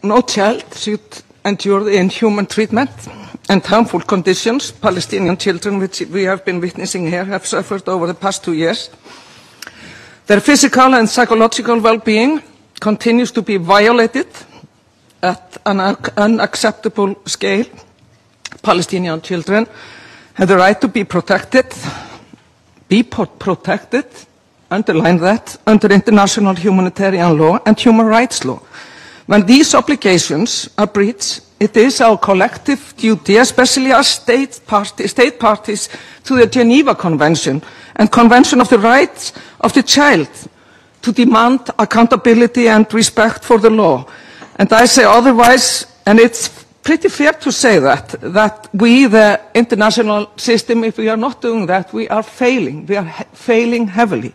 no child should endure the inhuman treatment and harmful conditions Palestinian children, which we have been witnessing here, have suffered over the past 2 years. Their physical and psychological well-being continues to be violated at an unacceptable scale. Palestinian children have the right to be protected, underline that, under international humanitarian law and human rights law. When these obligations are breached, it is our collective duty, especially as state parties to the Geneva Convention and Convention of the Rights of the Child, to demand accountability and respect for the law. And I say otherwise, and it's pretty fair to say that we, the international system, if we are not doing that, we are failing. We are failing heavily.